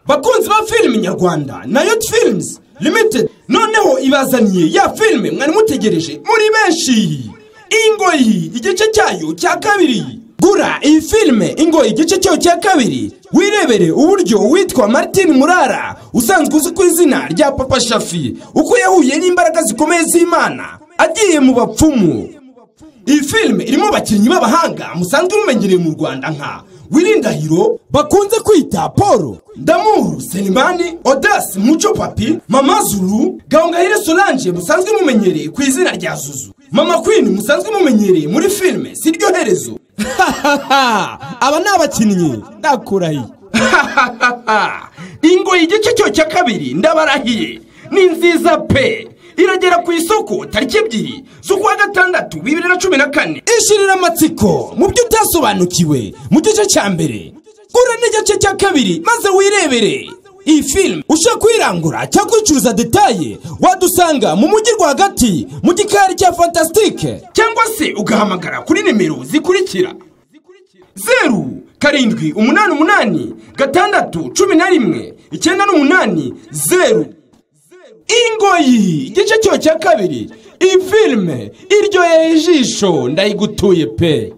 bakunzi ba filime nyarwanda na Youth Films Limited noneho ibazaniye ya filime mwari mutegereje muri benshi, Ingoyi igice cyayo cya kabiri. Gura iyi filime Ingoyi igice cyayo cya kabiri wirebere uburyo witwa Martin Murara usanzwe uzwi ku izina rya Papa Shafi uko yahuye n'imbaraga zikomeye z'Imana agiye mu bapfumu. Iyi filime irimo abakinnyi b'abahanga musanzwe mumenyereye mu Rwanda nka Wirindahiro bakunze kwita Paul, Damuru Selimani, Odas Mucho Papi, Mama Zulu, Gahongayire Solange musanzwe mumenyereye ku izina rya Zuzu, Mama Queen musanzwe mumenyereye muri filime Siryo Herezo. Aba ni abakinnyi ndakurahiye. Ingoyi igice cyo cya kabiri ndabarahiye ni nziza pe. Iragera ku isoko tariki 2 z'ukwa gatandatu 2014. Ishirira amatsiko mu byo utasobanukiwe mu gice cya mbere. Gura n'igice cya kabiri maze wirebere. Iyi film ushaka kwirangura cyangwa kwicuruza detaye wadusanga mu mujyi rwagati mu gikari cya Fantastique cyangwa se ugahamagara kuri nimero zikurikira 0788 Ingoyi igice cyo cya kabiri. Iyi filime iryoheye ijisho ndayigutuye pe.